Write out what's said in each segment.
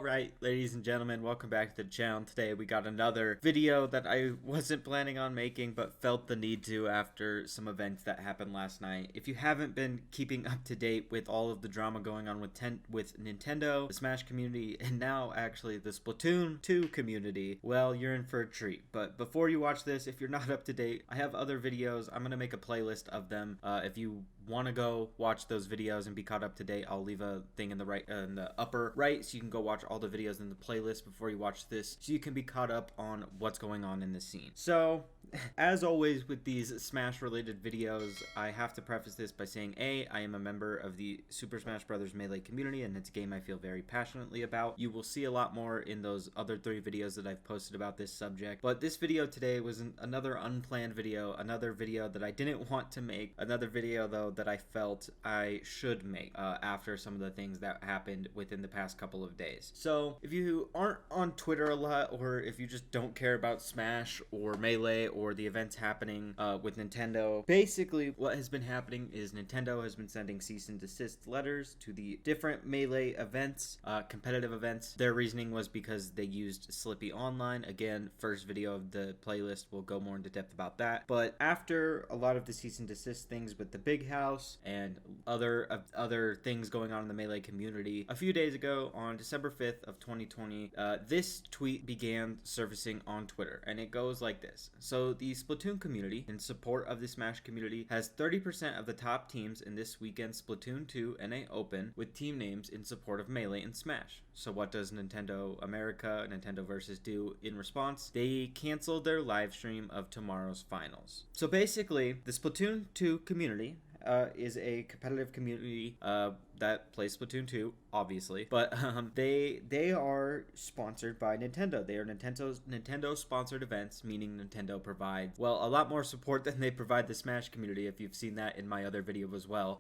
Alright, ladies and gentlemen, welcome back to the channel. Today we got another video that I wasn't planning on making but felt the need to after some events that happened last night. If you haven't been keeping up to date with all of the drama going on with Nintendo, the Smash community, and now actually the Splatoon 2 community, well, you're in for a treat. But before you watch this, if you're not up to date, I have other videos. I'm going to make a playlist of them. If you want to go watch those videos and be caught up to date, I'll leave a thing in the upper right so you can go watch all the videos in the playlist before you watch this, so you can be caught up on what's going on in the scene. So as always with these Smash related videos, I have to preface this by saying I am a member of the Super Smash Bros. Melee community, and it's a game I feel very passionately about. You will see a lot more in those other 3 videos that I've posted about this subject, but this video today was another unplanned video, another video that I didn't want to make, another video though that I felt I should make after some of the things that happened within the past couple of days. So if you aren't on Twitter a lot, or if you just don't care about Smash or Melee or the events happening with Nintendo, basically what has been happening is Nintendo has been sending cease and desist letters to the different Melee events, competitive events. Their reasoning was because they used Slippy Online. Again, first video of the playlist will go more into depth about that. But after a lot of the cease and desist things with the Big House and other things going on in the Melee community, a few days ago on December 5th of 2020, this tweet began surfacing on Twitter, and it goes like this. So the Splatoon community, in support of the Smash community, has 30% of the top teams in this weekend's Splatoon 2 NA Open with team names in support of Melee and Smash. So what does Nintendo America, Nintendo Versus do in response? They canceled their live stream of tomorrow's finals. So basically, the Splatoon 2 community is a competitive community that plays Splatoon 2, obviously, but they are sponsored by Nintendo. They are Nintendo sponsored events, meaning Nintendo provides, well, a lot more support than they provide the Smash community, if you've seen that in my other video as well.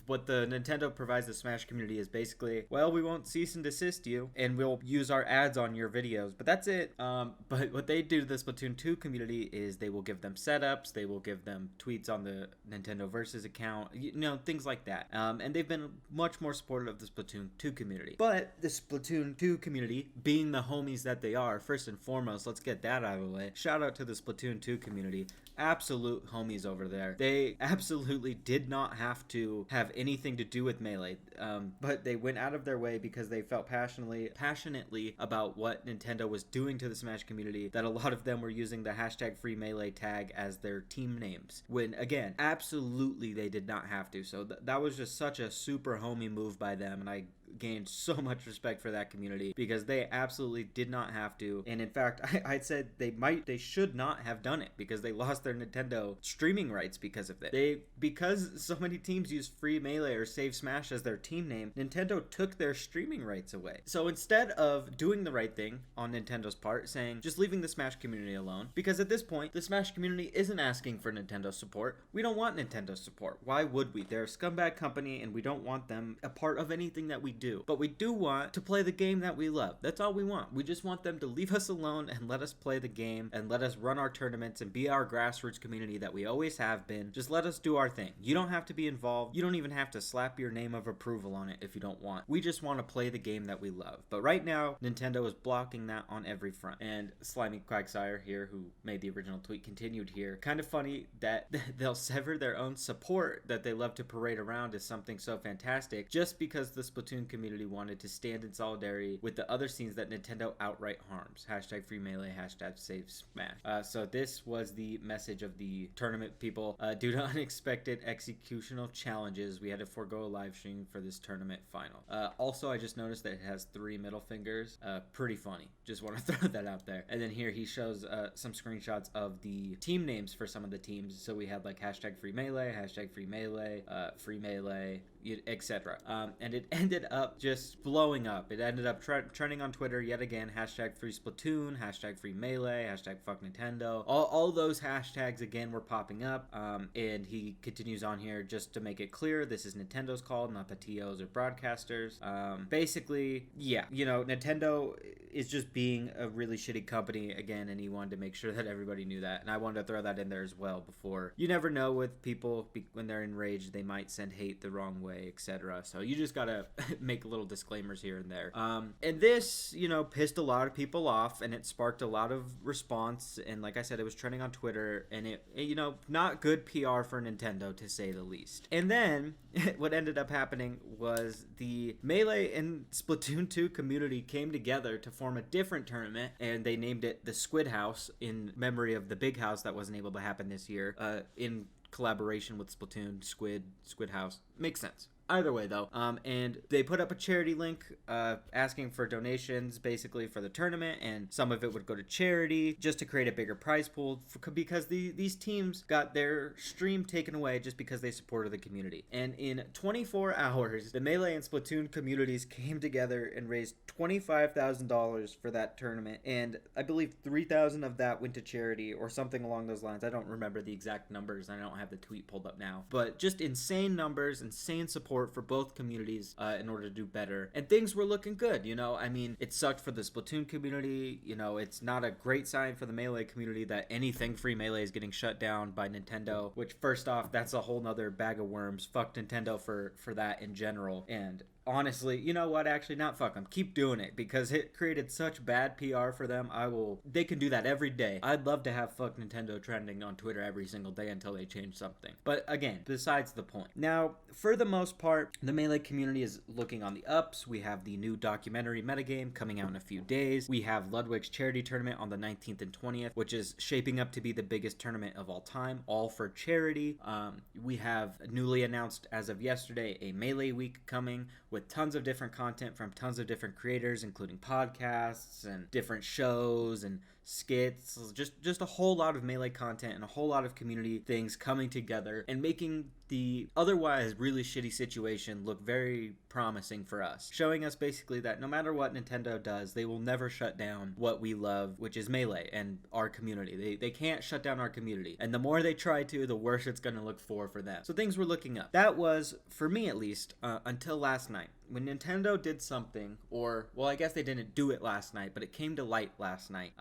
What the Nintendo provides the Smash community is basically, well, we won't cease and desist you, and we'll use our ads on your videos, but that's it. But what they do to the Splatoon 2 community is they will give them setups, they will give them tweets on the Nintendo Versus account, things like that. And they've been much more supportive of the Splatoon 2 community. But the Splatoon 2 community, being the homies that they are, first and foremost, let's get that out of the way. Shout out to the Splatoon 2 community. Absolute homies over there. They absolutely did not have to have anything to do with Melee, but they went out of their way because they felt passionately about what Nintendo was doing to the Smash community, that a lot of them were using the #FreeMelee tag as their team names, when again, absolutely they did not have to. So that was just such a super homie move by them, and I gained so much respect for that community because they absolutely did not have to. And in fact, I'd said they should not have done it because they lost their Nintendo streaming rights because of it. Because so many teams use Free Melee or Save Smash as their team name, Nintendo took their streaming rights away. So instead of doing the right thing on Nintendo's part, saying just leaving the Smash community alone, because at this point the Smash community isn't asking for Nintendo support. We don't want Nintendo support. Why would we? They're a scumbag company and we don't want them a part of anything that we do. But we do want to play the game that we love. That's all we want. We just want them to leave us alone and let us play the game and let us run our tournaments and be our grassroots community that we always have been. Just let us do our thing. You don't have to be involved. You don't even have to slap your name of approval on it if you don't want. We just want to play the game that we love. But right now, Nintendo is blocking that on every front. And Slimy Quagsire here, who made the original tweet, continued here. Kind of funny that they'll sever their own support that they love to parade around as something so fantastic just because the Splatoon community wanted to stand in solidarity with the other scenes that Nintendo outright harms. #FreeMelee, #SaveSmash. So this was the message of the tournament people. Due to unexpected executional challenges, we had to forego a live stream for this tournament final. Also, I just noticed that it has 3 middle fingers. Pretty funny. Just want to throw that out there. And then here he shows some screenshots of the team names for some of the teams. So we had like #FreeMelee, #FreeMelee, FreeMelee, etc. And it ended up just blowing up. It ended up trending on Twitter yet again. #FreeSplatoon, #FreeMelee, #FuckNintendo. All those hashtags again were popping up. And he continues on here just to make it clear this is Nintendo's call, not the TOs or broadcasters. Basically, yeah, Nintendo is just being a really shitty company again, and he wanted to make sure that everybody knew that. And I wanted to throw that in there as well before. You never know with people when they're enraged, they might send hate the wrong way. away, etc. So you just gotta make little disclaimers here and there. And this, pissed a lot of people off, and it sparked a lot of response. And like I said, it was trending on Twitter, and it not good PR for Nintendo, to say the least. And then what ended up happening was the Melee and Splatoon 2 community came together to form a different tournament, and they named it the Squid House in memory of the big house that wasn't able to happen this year, in collaboration with Splatoon. Squid House makes sense. Either way, though, and they put up a charity link asking for donations, basically, for the tournament, and some of it would go to charity, just to create a bigger prize pool, because these teams got their stream taken away just because they supported the community. And in 24 hours, the Melee and Splatoon communities came together and raised $25,000 for that tournament, and I believe $3,000 of that went to charity, or something along those lines. I don't remember the exact numbers, I don't have the tweet pulled up now, but just insane numbers, insane support for both communities in order to do better. And things were looking good, I mean, it sucked for the Splatoon community. It's not a great sign for the Melee community that anything free Melee is getting shut down by Nintendo, which, first off, that's a whole nother bag of worms. Fuck Nintendo for that in general. And honestly, you know what? Actually, not fuck them. Keep doing it, because it created such bad PR for them. They can do that every day. I'd love to have fuck Nintendo trending on Twitter every single day until they change something. But again, besides the point. Now, for the most part, the Melee community is looking on the ups. We have the new documentary metagame coming out in a few days. We have Ludwig's charity tournament on the 19th and 20th, which is shaping up to be the biggest tournament of all time, all for charity. We have newly announced, as of yesterday, a Melee week coming, with tons of different content from tons of different creators, including podcasts and different shows and skits, just a whole lot of Melee content and a whole lot of community things coming together and making the otherwise really shitty situation look very promising for us, showing us basically that no matter what Nintendo does, they will never shut down what we love, which is Melee and our community. They can't shut down our community, and the more they try to, the worse it's going to look for them. So things were looking up. That was, for me at least, until last night, when Nintendo did something, or, well, I guess they didn't do it last night, but it came to light last night,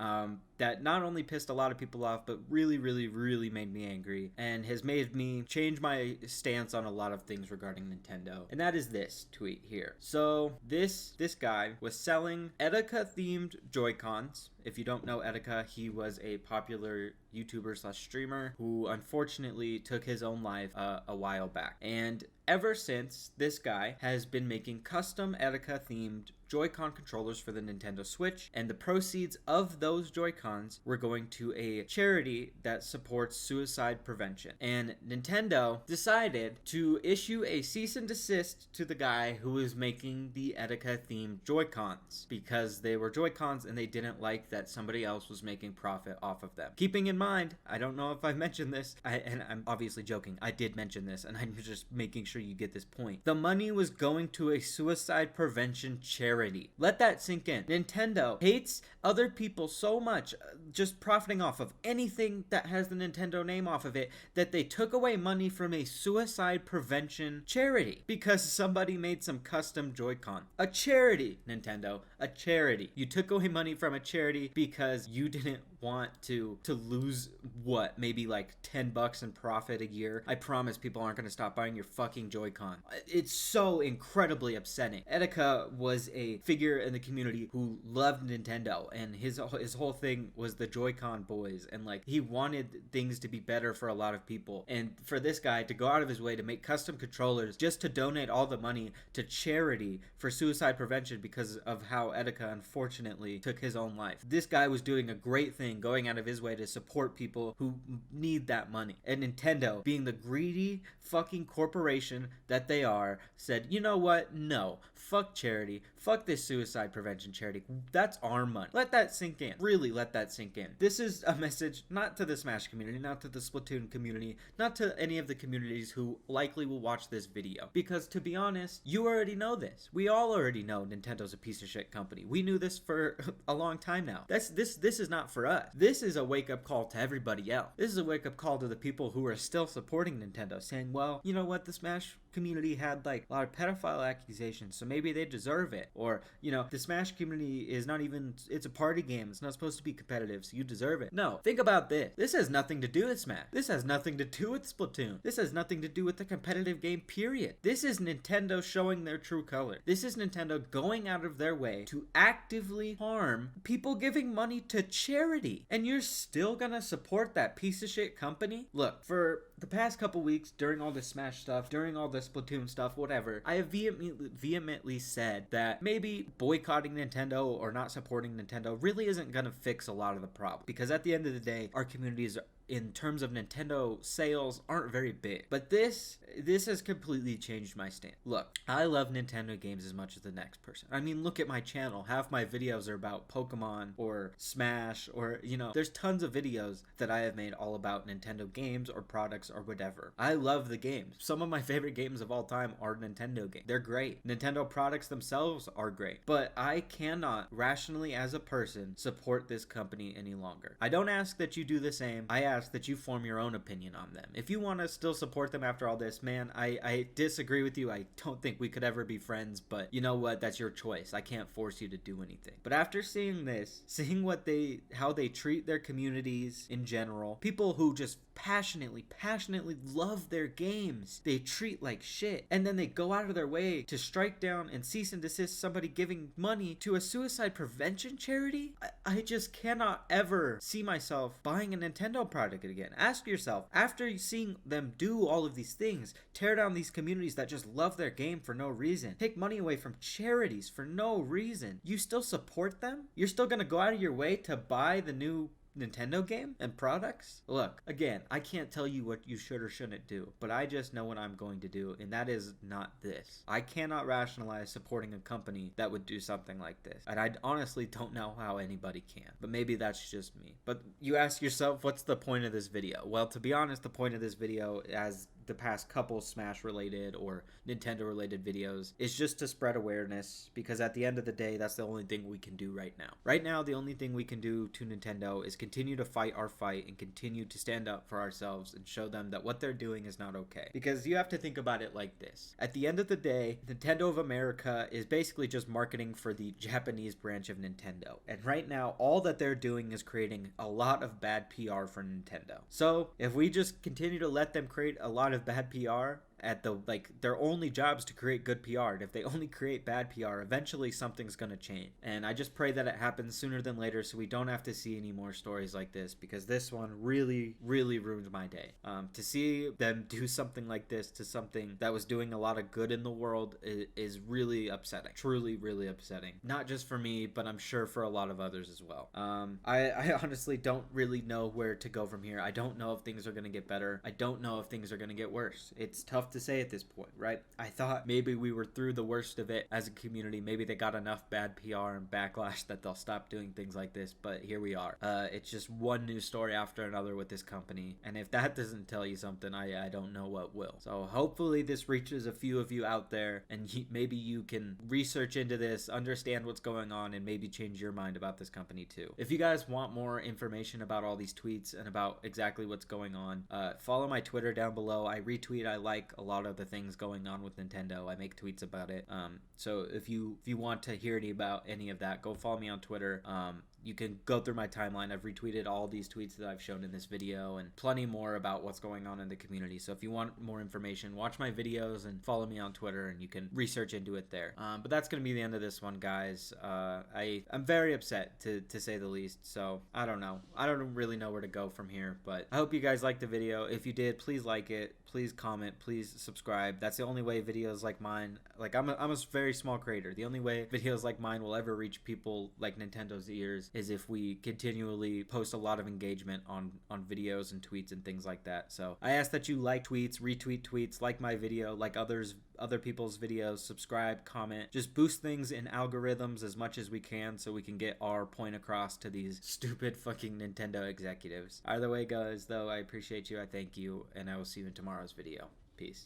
that not only pissed a lot of people off, but really, really, really made me angry, and has made me change my stance on a lot of things regarding Nintendo. And that is this tweet here. So this guy was selling Etika themed Joy-Cons. If you don't know Etika, he was a popular YouTuber / streamer who unfortunately took his own life a while back. And ever since, this guy has been making custom Etika themed Joy-Con controllers for the Nintendo Switch, and the proceeds of those Joy-Cons were going to a charity that supports suicide prevention. And Nintendo decided to issue a cease and desist to the guy who was making the Etika themed Joy-Cons, because they were Joy-Cons and they didn't like that somebody else was making profit off of them. Keeping in mind, I don't know if I've mentioned this, and I'm obviously joking, I did mention this, and I'm just making sure you get this point. The money was going to a suicide prevention charity. Let that sink in. Nintendo hates other people so much, just profiting off of anything that has the Nintendo name off of it, that they took away money from a suicide prevention charity because somebody made some custom Joy-Con. A charity, Nintendo, a charity. You took away money from a charity because you didn't want to lose what, maybe like $10 in profit a year. I promise people aren't going to stop buying your fucking Joy-Con. It's so incredibly upsetting. Etika was a figure in the community who loved Nintendo, and his whole thing was the Joy-Con boys, and like he wanted things to be better for a lot of people, and for this guy to go out of his way to make custom controllers just to donate all the money to charity for suicide prevention because of how Etika unfortunately took his own life. This guy was doing a great thing, going out of his way to support people who need that money, and Nintendo, being the greedy fucking corporation that they are, said, you know what, no, fuck charity, fuck this suicide prevention charity, that's our money. Let that sink in. Really let that sink in. This is a message not to the Smash community, not to the Splatoon community, not to any of the communities who likely will watch this video, because to be honest, you already know this. We all already know Nintendo's a piece of shit company. We knew this for a long time now. This is not for us. This is a wake-up call to everybody else. This is a wake-up call to the people who are still supporting Nintendo, saying, well, you know what, the Smash community had like a lot of pedophile accusations, so maybe they deserve it, Or, the Smash community is not even, it's a party game. It's not supposed to be competitive, so you deserve it. No, think about this. This has nothing to do with Smash. This has nothing to do with Splatoon. This has nothing to do with the competitive game, period. This is Nintendo showing their true color. This is Nintendo going out of their way to actively harm people giving money to charity. And you're still gonna support that piece of shit company? Look, for the past couple weeks, during all this Smash stuff, during all the Splatoon stuff, whatever, I have vehemently said that maybe boycotting Nintendo or not supporting Nintendo really isn't gonna fix a lot of the problem. Because at the end of the day, our communities in terms of Nintendo sales aren't very big. But this has completely changed my stance. Look, I love Nintendo games as much as the next person. I mean, look at my channel. Half my videos are about Pokemon or Smash or, there's tons of videos that I have made all about Nintendo games or products or whatever. I love the games. Some of my favorite games of all time are Nintendo games. They're great. Nintendo products themselves are great. But I cannot rationally as a person support this company any longer. I don't ask that you do the same. I ask that you form your own opinion on them. If you want to still support them after all this, man, I disagree with you. I don't think we could ever be friends, but you know what? That's your choice. I can't force you to do anything. But after seeing this, seeing how they treat their communities in general, people who just passionately love their games, they treat like shit, and then they go out of their way to strike down and cease and desist somebody giving money to a suicide prevention charity. I just cannot ever see myself buying a Nintendo product again. Ask yourself, after seeing them do all of these things, tear down these communities that just love their game for no reason, take money away from charities for no reason, you still support them? You're still gonna go out of your way to buy the new Nintendo game and products? Look, again, I can't tell you what you should or shouldn't do, but I just know what I'm going to do, and that is not this. I cannot rationalize supporting a company that would do something like this, and I honestly don't know how anybody can, but maybe that's just me. But you ask yourself, what's the point of this video? Well, to be honest, the point of this video, as the past couple Smash related or Nintendo related videos, is just to spread awareness, because at the end of the day, that's the only thing we can do right now. Right now, the only thing we can do to Nintendo is continue to fight our fight and continue to stand up for ourselves and show them that what they're doing is not okay. Because you have to think about it like this. At the end of the day, Nintendo of America is basically just marketing for the Japanese branch of Nintendo. And right now, all that they're doing is creating a lot of bad PR for Nintendo. So if we just continue to let them create a lot of bad PR, their only job is to create good PR. And if they only create bad PR, eventually something's gonna change. And I just pray that it happens sooner than later, so we don't have to see any more stories like this, because this one really ruined my day. To see them do something like this to something that was doing a lot of good in the world is really upsetting. Truly, really upsetting. Not just for me, but I'm sure for a lot of others as well. I honestly don't really know where to go from here. I don't know if things are gonna get better. I don't know if things are gonna get worse. It's tough to say at this point, right? I thought maybe we were through the worst of it as a community. Maybe they got enough bad PR and backlash that they'll stop doing things like this, but here we are. It's just one news story after another with this company, and if that doesn't tell you something, I don't know what will. So hopefully this reaches a few of you out there, and maybe you can research into this, understand what's going on, and maybe change your mind about this company too. If you guys want more information about all these tweets and about exactly what's going on, follow my Twitter down below. I retweet, I like a lot of the things going on with Nintendo. I make tweets about it. So if you want to hear any of that, go follow me on Twitter. You can go through my timeline. I've retweeted all these tweets that I've shown in this video and plenty more about what's going on in the community. So if you want more information, watch my videos and follow me on Twitter, and you can research into it there. But that's going to be the end of this one, guys. I'm very upset, to say the least. So I don't know. I don't really know where to go from here, but I hope you guys liked the video. If you did, please like it. Please comment. Please subscribe. That's the only way videos like mine, I'm a very small creator. The only way videos like mine will ever reach people like Nintendo's ears is if we continually post a lot of engagement on videos and tweets and things like that. So I ask that you like tweets, retweet tweets, like my video, like other people's videos, subscribe, comment, just boost things in algorithms as much as we can so we can get our point across to these stupid fucking Nintendo executives. Either way, guys, though, I appreciate you, I thank you, and I will see you in tomorrow's video. Peace.